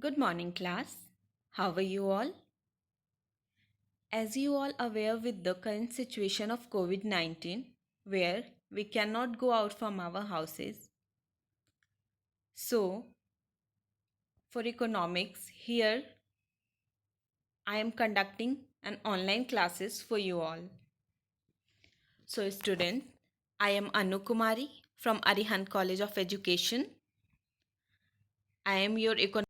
Good morning, class. How are you all? As you all aware with the current situation of COVID-19, where we cannot go out from our houses. So, for economics, here I am conducting an online classes for you all. So, student, I am Anu Kumari from Arihant College of Education. I am your economics.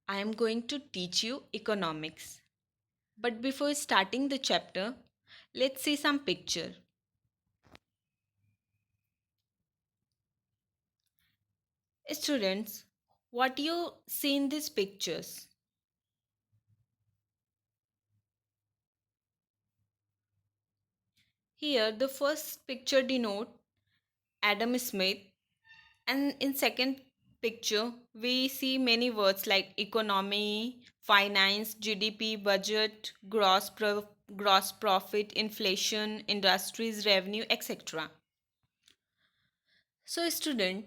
I am going to teach you economics. But before starting the chapter, let's see some picture. Students, what you see in these pictures? Here, the first picture denote Adam Smith, and in second picture, we see many words like economy, finance, GDP, budget, gross profit, inflation, industries, revenue, etc. So, student,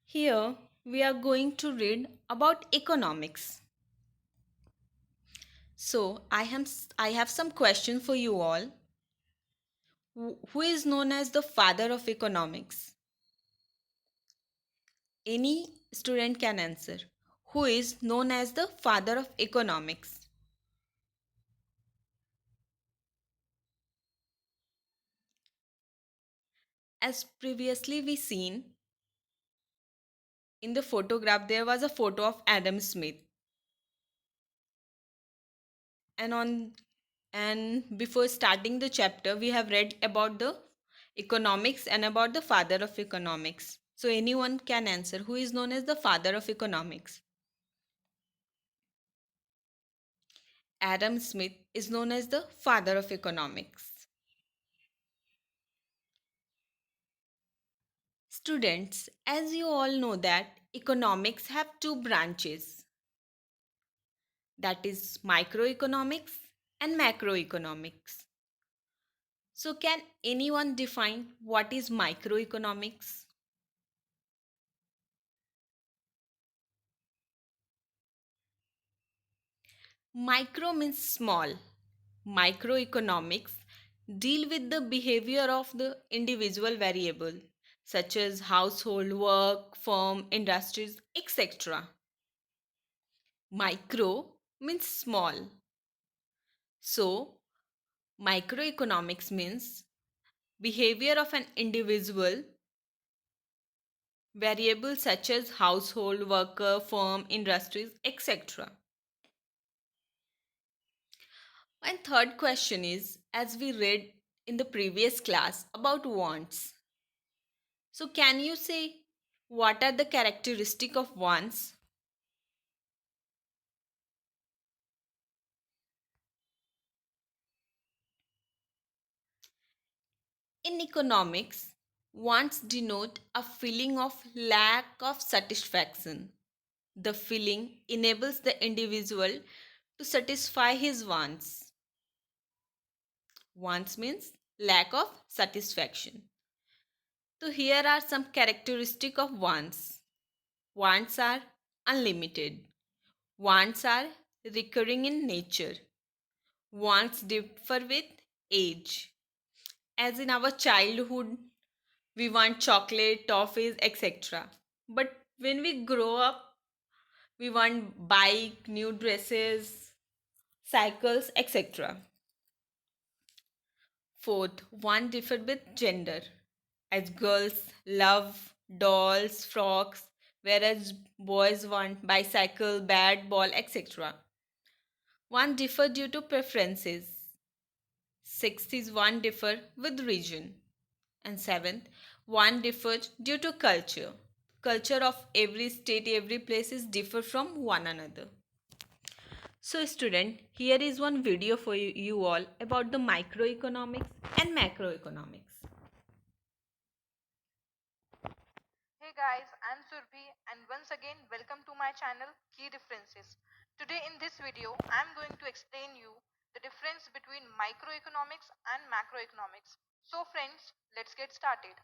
here we are going to read about economics. So, I have some question for you all. Who is known as the father of economics? Any student can answer. Who is known as the father of economics? As previously we seen in the photograph, there was a photo of Adam Smith, and on and before starting the chapter, we have read about the economics and about the father of economics. So anyone can answer. Who is known as the father of economics? Adam Smith is known as the father of economics. Students, as you all know that economics have two branches, that is microeconomics and macroeconomics. So can anyone define what is microeconomics? Micro means small. Microeconomics deal with the behavior of the individual variable such as household, work, firm, industries, etc. Micro means small. So microeconomics means behavior of an individual variable such as household, worker, firm, industries, etc. My third question is, as we read in the previous class about wants. So can you say what are the characteristic of wants? In economics, wants denote a feeling of lack of satisfaction. The feeling enables the individual to satisfy his wants. Wants means lack of satisfaction. So here are some characteristic of wants. Wants are unlimited. Wants are recurring in nature. Wants differ with age. As in our childhood, we want chocolate, toffees, etc. But when we grow up, we want bike, new dresses, cycles, etc. Fourth, one differ with gender, as girls love dolls, frocks, whereas boys want bicycle, bat, ball, etc. One differ due to preferences. Sixth is one differ with region. And seventh, one differs due to culture. Culture of every state, every place is differ from one another. So student, here is one video for you all about the microeconomics and macroeconomics. Hey guys, I'm Surbhi and once again welcome to my channel Key Differences. Today in this video, I'm going to explain you the difference between microeconomics and macroeconomics. So friends, let's get started.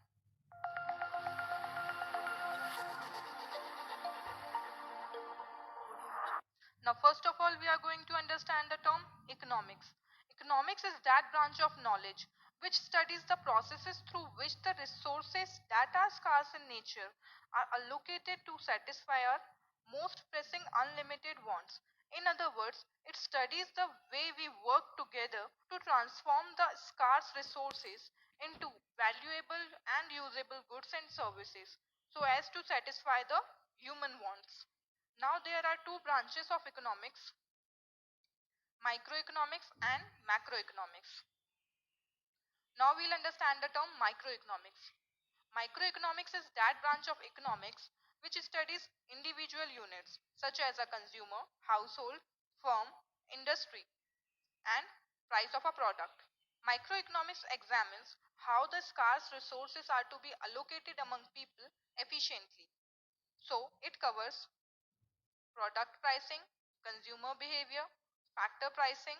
Now, first of all, we are going to understand the term economics. Economics is that branch of knowledge which studies the processes through which the resources that are scarce in nature are allocated to satisfy our most pressing unlimited wants. In other words, it studies the way we work together to transform the scarce resources into valuable and usable goods and services so as to satisfy the human wants. Now there are two branches of economics, microeconomics and macroeconomics. Now we'll understand the term microeconomics. Microeconomics is that branch of economics which studies individual units such as a consumer, household, firm, industry and price of a product. Microeconomics examines how the scarce resources are to be allocated among people efficiently. So it covers product pricing, consumer behavior, factor pricing,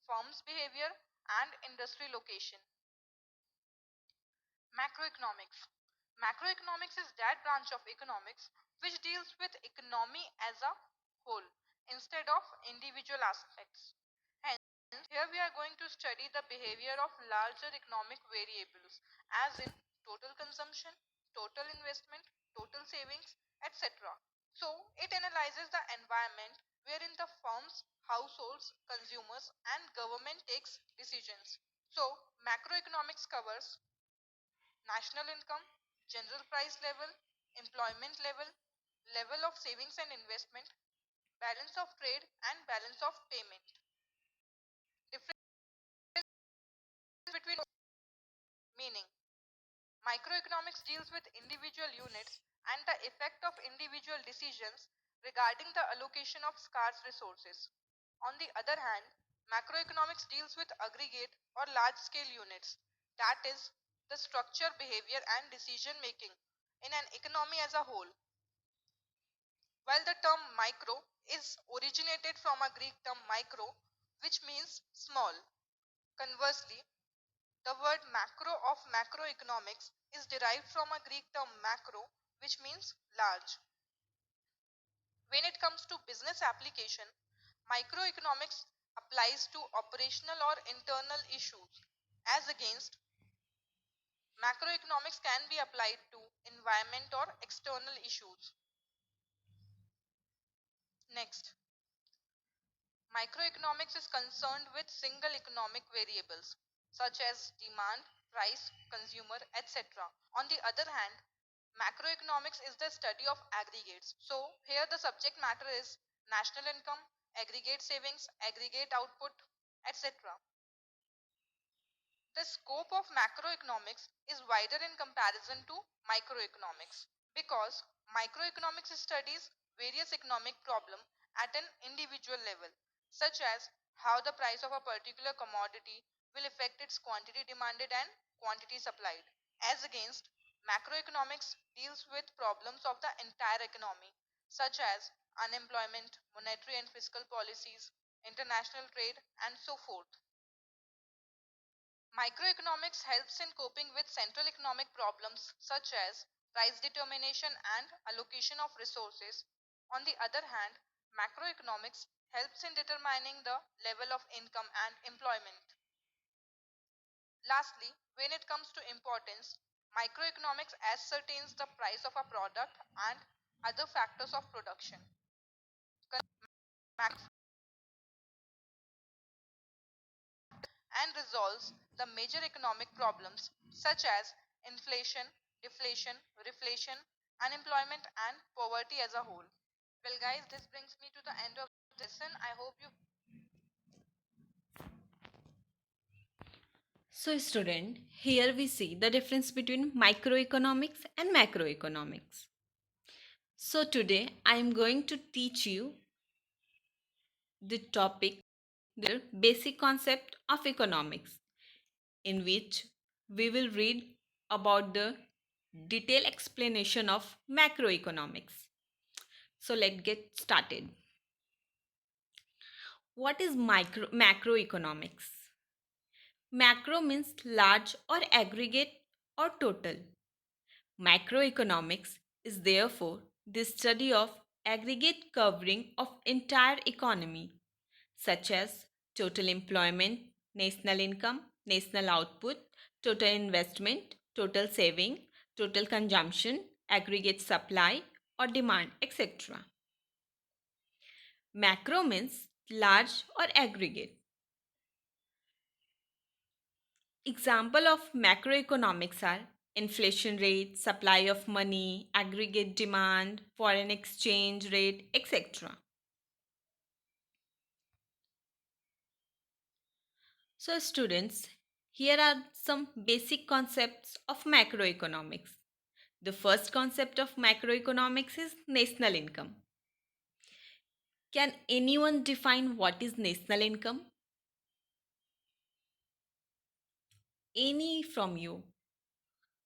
firms behavior, and industry location. Macroeconomics. Macroeconomics is that branch of economics which deals with economy as a whole instead of individual aspects. Hence, here we are going to study the behavior of larger economic variables as in total consumption, total investment, total savings, etc. So, it analyzes the environment wherein the firms, households, consumers, and government takes decisions. So, macroeconomics covers national income, general price level, employment level, level of savings and investment, balance of trade, and balance of payment. Difference between meaning. Microeconomics deals with individual units and the effect of individual decisions regarding the allocation of scarce resources. On the other hand, macroeconomics deals with aggregate or large scale units, that is, the structure, behavior, and decision making in an economy as a whole. While the term micro is originated from a Greek term micro, which means small. Conversely, the word macro of macroeconomics is derived from a Greek term macro, which means large. When it comes to business application, microeconomics applies to operational or internal issues, as against macroeconomics can be applied to environment or external issues. Next, microeconomics is concerned with single economic variables such as demand, price, consumer, etc. On the other hand, macroeconomics is the study of aggregates. So here the subject matter is national income, aggregate savings, aggregate output, etc. The scope of macroeconomics is wider in comparison to microeconomics because microeconomics studies various economic problems at an individual level, such as how the price of a particular commodity will affect its quantity demanded and quantity supplied, as against macroeconomics deals with problems of the entire economy, such as unemployment, monetary and fiscal policies, international trade, and so forth. Microeconomics helps in coping with central economic problems such as price determination and allocation of resources. On the other hand, macroeconomics helps in determining the level of income and employment. Lastly, when it comes to importance, microeconomics ascertains the price of a product and other factors of production. And resolves the major economic problems such as inflation, deflation, reflation, unemployment, and poverty as a whole. Well, guys, this brings me to the end of the lesson. I hope you. So, student, here we see the difference between microeconomics and macroeconomics. So, today I am going to teach you the topic, the basic concept of economics, in which we will read about the detailed explanation of macroeconomics. So, let's get started. What is macroeconomics? Macro means large or aggregate or total. Macroeconomics is therefore the study of aggregate covering of entire economy, such as total employment, national income, national output, total investment, total saving, total consumption, aggregate supply or demand, etc. Macro means large or aggregate. Example of macroeconomics are inflation rate, supply of money, aggregate demand, foreign exchange rate, etc. So, students, here are some basic concepts of macroeconomics. The first concept of macroeconomics is national income. Can anyone define what is national income? Any from you?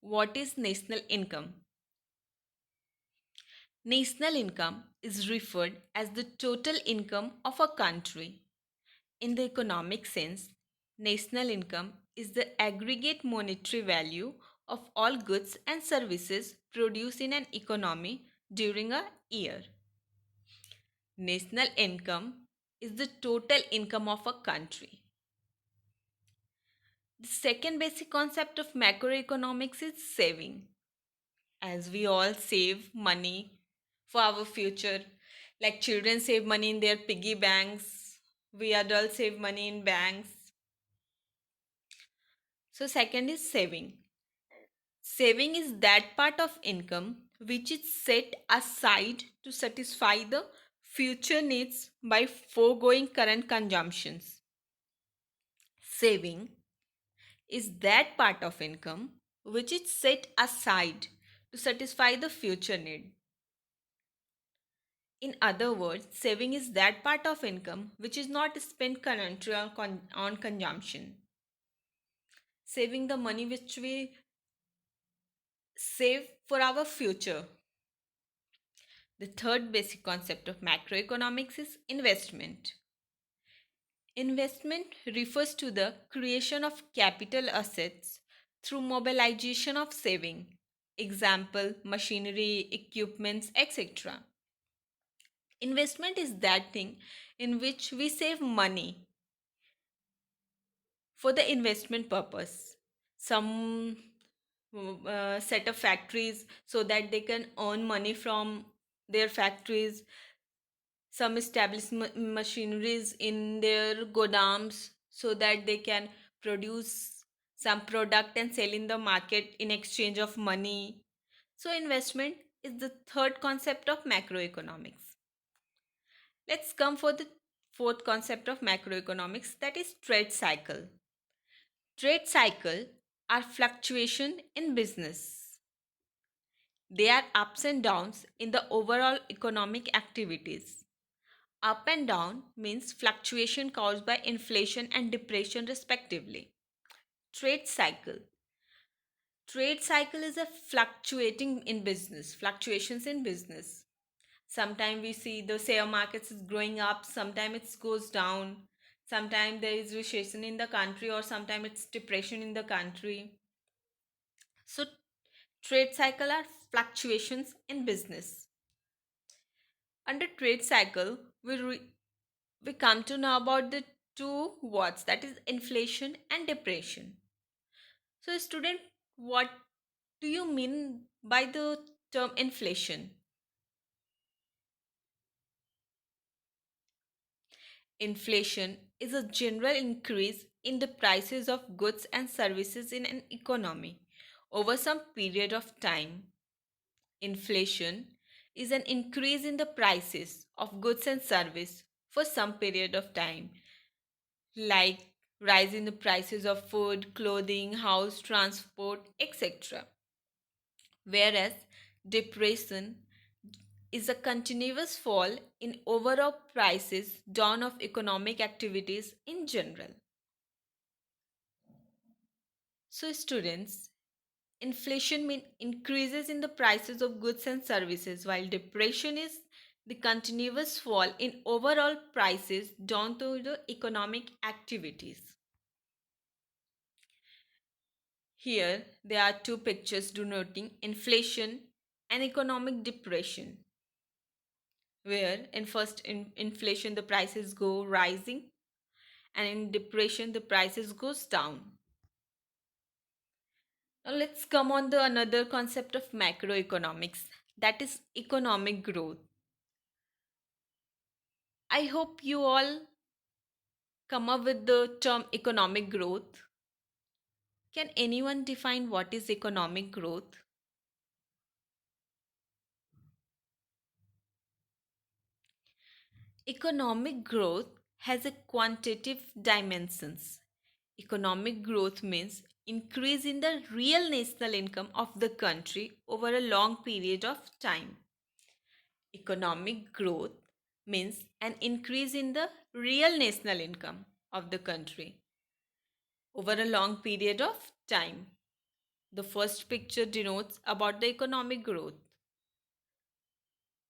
What is national income? National income is referred as the total income of a country. In the economic sense, national income is the aggregate monetary value of all goods and services produced in an economy during a year. National income is the total income of a country. The second basic concept of macroeconomics is saving. As we all save money for our future, like children save money in their piggy banks, we adults save money in banks. So, second is saving. Saving is that part of income which is set aside to satisfy the future needs by foregoing current consumptions. Saving is that part of income which is set aside to satisfy the future need. In other words, saving is that part of income which is not spent currently on consumption. Saving the money which we save for our future. The third basic concept of macroeconomics is investment. Investment refers to the creation of capital assets through mobilization of saving. Example, machinery, equipments, etc. Investment is that thing in which we save money for the investment purpose. Some set up factories so that they can earn money from their factories. Some establish machineries in their godams so that they can produce some product and sell in the market in exchange of money. So investment is the third concept of macroeconomics. Let's come for the fourth concept of macroeconomics, that is trade cycle. Trade cycle are fluctuation in business. They are ups and downs in the overall economic activities. Up and down means fluctuation caused by inflation and depression respectively. Trade cycle. Trade cycle is a fluctuations in business. Sometimes we see the share markets is growing up, sometimes it goes down, sometimes there is recession in the country or sometimes it's depression in the country. So trade cycle are fluctuations in business. Under trade cycle, we come to know about the two words, that is inflation and depression. So student, what do you mean by the term inflation? Inflation is a general increase in the prices of goods and services in an economy over some period of time. Inflation is an increase in the prices of goods and service for some period of time, like rise in the prices of food, clothing, house, transport, etc. Whereas depression is a continuous fall in overall prices down of economic activities in general. So students, inflation means increases in the prices of goods and services, while depression is the continuous fall in overall prices down to the economic activities. Here, there are two pictures denoting inflation and economic depression. where in inflation the prices go rising and in depression the prices goes down. Now let's come on the another concept of macroeconomics, that is economic growth. I hope you all come up with the term economic growth. Can anyone define what is economic growth? Economic growth has a quantitative dimensions. Economic growth means increase in the real national income of the country over a long period of time. Economic growth means an increase in the real national income of the country over a long period of time. The first picture denotes about the economic growth.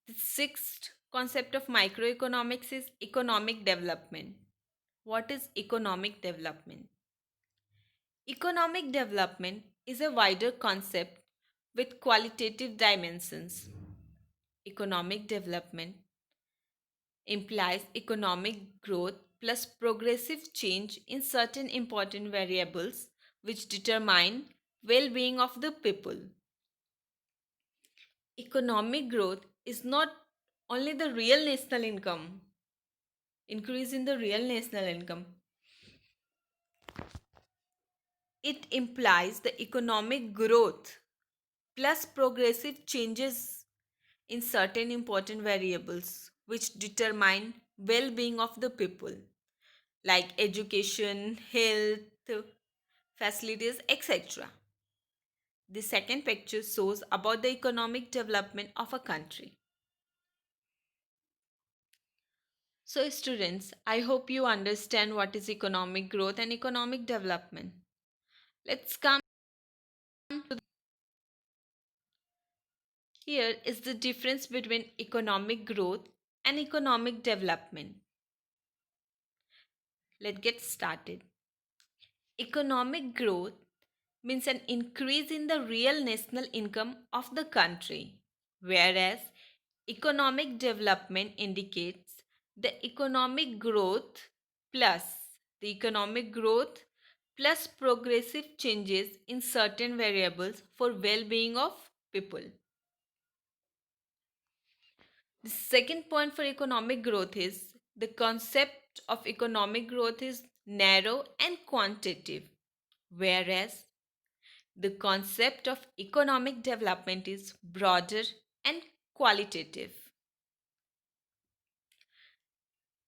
The sixth concept of microeconomics is economic development. What is economic development? Economic development is a wider concept with qualitative dimensions. Economic development implies economic growth plus progressive change in certain important variables which determine well-being of the people. Economic growth is not only the real national income, increase in the real national income. It implies the economic growth plus progressive changes in certain important variables which determine well-being of the people like education, health, facilities, etc. The second picture shows about the economic development of a country. So students, I hope you understand what is economic growth and economic development. Let's come to here is the difference between economic growth and economic development. Let's get started. Economic growth means an increase in the real national income of the country, whereas economic development indicates the economic growth plus the economic growth plus progressive changes in certain variables for well-being of people. The second point for economic growth is the concept of economic growth is narrow and quantitative, whereas the concept of economic development is broader and qualitative.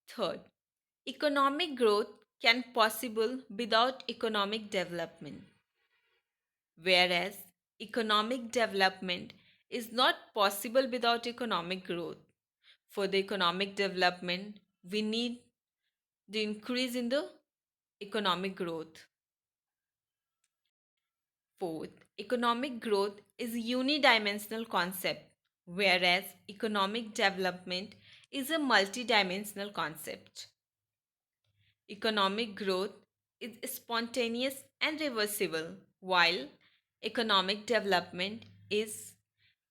Third, economic growth can possible without economic development, whereas economic development is not possible without economic growth. For the economic development, we need the increase in the economic growth. Fourth, economic growth is a unidimensional concept, whereas economic development is a multidimensional concept. Economic growth is spontaneous and reversible, while economic development is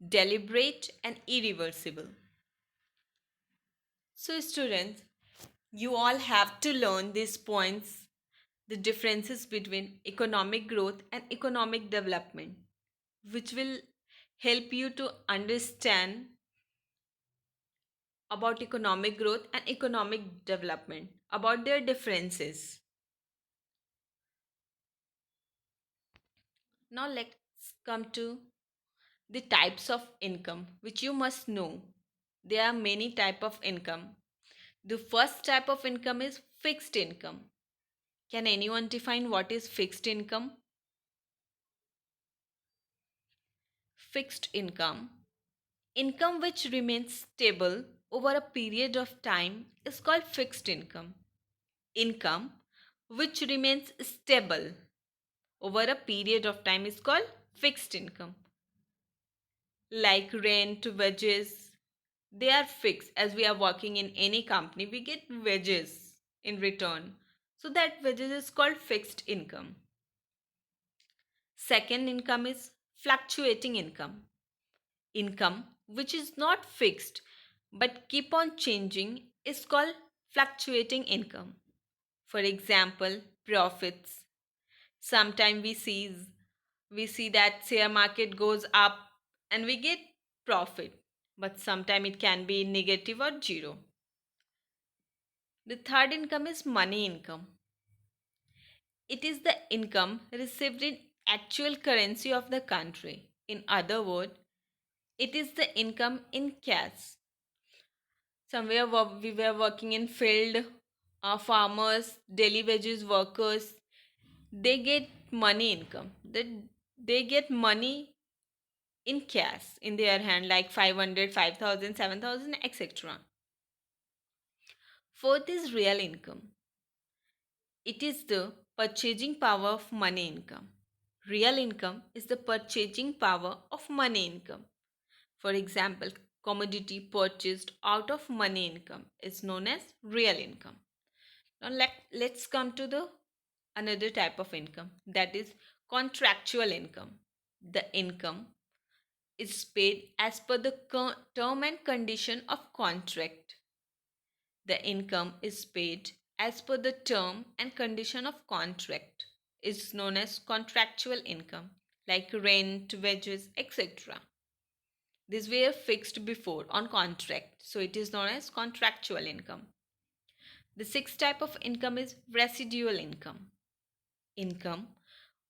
deliberate and irreversible. So, students, you all have to learn these points, the differences between economic growth and economic development, which will help you to understand about economic growth and economic development, about their differences. Now let's come to the types of income which you must know. There are many type of income. The first type of income is fixed income. Can anyone define what is fixed income? Fixed income, income which remains stable over a period of time, is called fixed income. Income which remains stable over a period of time is called fixed income. Like rent, wages, they are fixed. As we are working in any company, we get wages in return. So that wages is called fixed income. Second income is fluctuating income. Income which is not fixed but keep on changing is called fluctuating income. For example, profits. Sometimes we see that share market goes up and we get profit, but sometimes it can be negative or zero. The third income is money income. It is the income received in actual currency of the country. In other words, it is the income in cash. Somewhere we were working in field, farmers, daily wages workers, they get money income. They get money in cash in their hand like 500, 5,000, 7,000, etc. Fourth is real income. It is the purchasing power of money income. Real income is the purchasing power of money income. For example, commodity purchased out of money income is known as real income. Now let's come to the another type of income, that is contractual income. The income is paid as per the term and condition of contract. The income is paid as per the term and condition of contract. Is known as contractual income, like rent, wages, etc. These were fixed before on contract, so it is known as contractual income. The sixth type of income is residual income. Income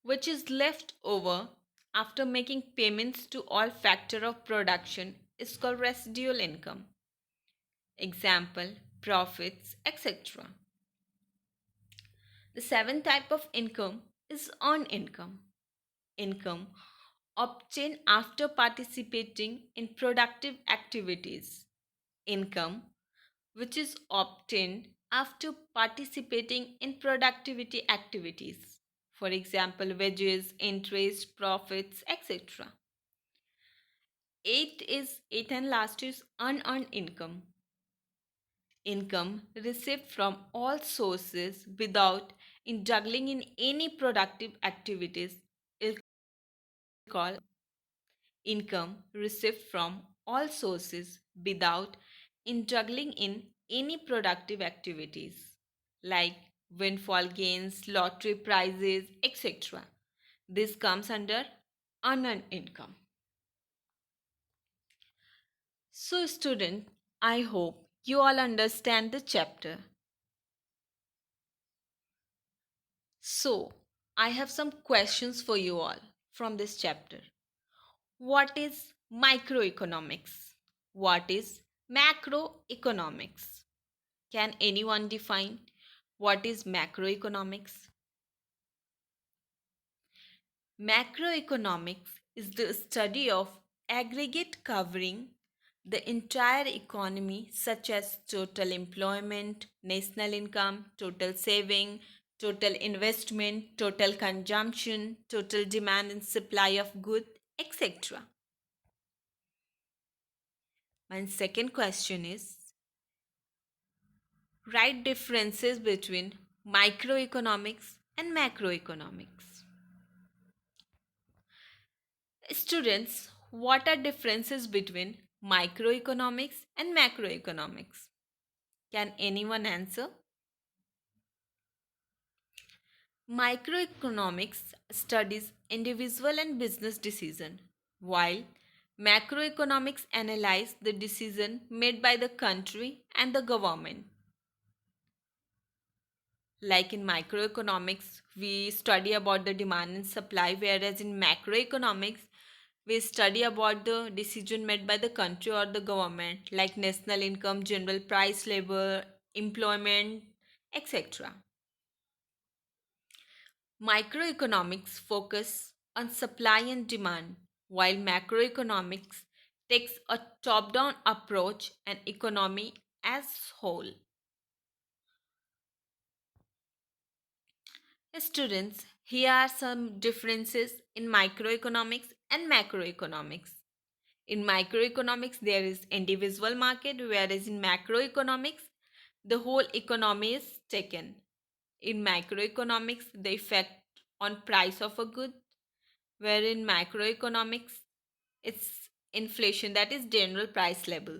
which is left over after making payments to all factor of production is called residual income. Example, profits, etc. The seventh type of income is earned income. Income obtained after participating in productive activities. Income which is obtained after participating in productivity activities. For example, wages, interest, profits, etc. Eighth and last is unearned income. Income received from all sources without juggling in any productive activities is called income received from all sources without juggling in any productive activities like windfall gains, lottery prizes, etc. This comes under unearned income. So, student, I hope you all understand the chapter. So, I have some questions for you all from this chapter. What is microeconomics? What is macroeconomics? Can anyone define what is macroeconomics? Macroeconomics is the study of aggregate covering the entire economy, such as total employment, national income, total saving, total investment, total consumption, total demand and supply of goods, etc. My second question is, write differences between microeconomics and macroeconomics. Students, what are differences between microeconomics and macroeconomics? Can anyone answer? Microeconomics studies individual and business decision, while macroeconomics analyze the decision made by the country and the government. Like in microeconomics, we study about the demand and supply, whereas in macroeconomics, we study about the decision made by the country or the government, like national income, general price, labor, employment, etc. Microeconomics focus on supply and demand, while macroeconomics takes a top-down approach and economy as whole. Students, here are some differences in microeconomics and macroeconomics. In microeconomics, there is individual market, whereas in macroeconomics, the whole economy is taken. In macroeconomics, the effect on price of a good, where in macroeconomics, it's inflation, that is general price level.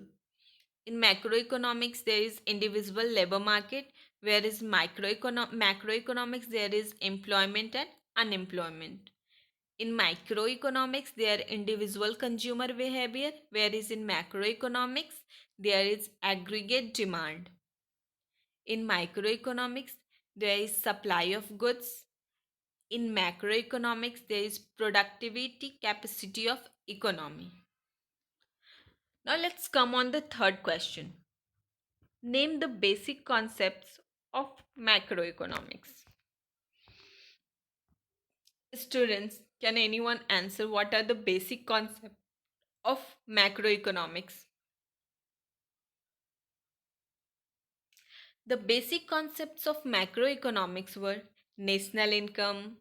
In macroeconomics, there is indivisible labor market, whereas macroeconomics, there is employment and unemployment. In microeconomics, there are individual consumer behavior, whereas in macroeconomics, there is aggregate demand. In microeconomics, there is supply of goods. In macroeconomics, there is productivity capacity of economy. Now let's come on the third question. Name the basic concepts of macroeconomics. Students, can anyone answer what are the basic concepts of macroeconomics? The basic concepts of macroeconomics were national income,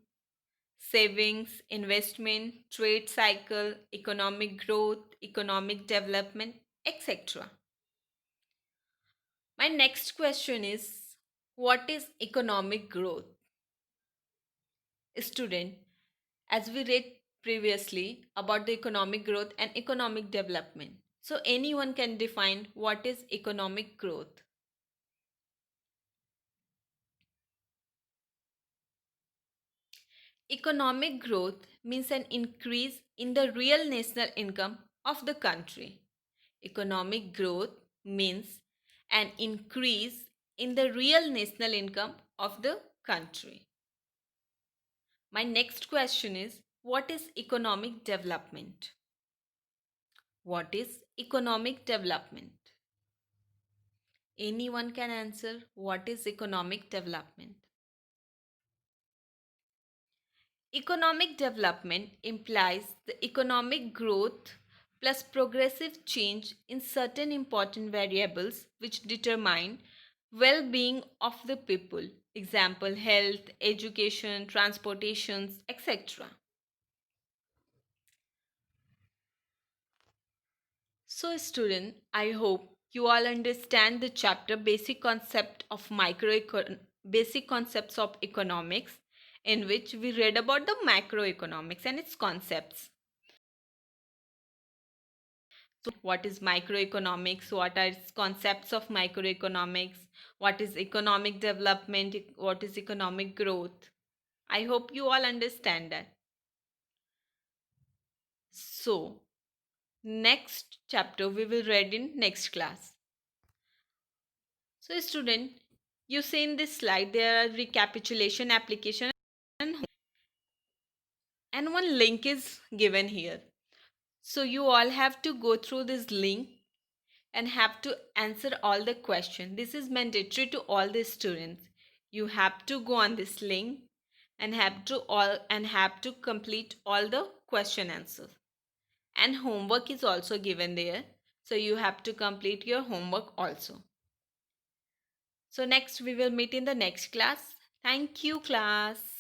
savings, investment, trade cycle, economic growth, economic development, etc. My next question is, what is economic growth? Student, as we read previously about the economic growth and economic development. So anyone can define what is economic growth. Economic growth means an increase in the real national income of the country. Economic growth means an increase in the real national income of the country. My next question is, what is economic development? What is economic development? Anyone can answer what is economic development. Economic development implies the economic growth plus progressive change in certain important variables which determine well-being of the people. Example, health, education, transportations, etc. So student, I hope you all understand the chapter basic concepts of economics, in which we read about the macroeconomics and its concepts. So what is microeconomics? What are its concepts of microeconomics? What is economic development? What is economic growth? I hope you all understand that. So next chapter we will read in next class. So student, you see in this slide there are recapitulation, application and one link is given here. So you all have to go through this link and have to answer all the questions. This is mandatory to all the students. You have to go on this link and have to complete all the question answers. And homework is also given there. So you have to complete your homework also. So next we will meet in the next class. Thank you, class.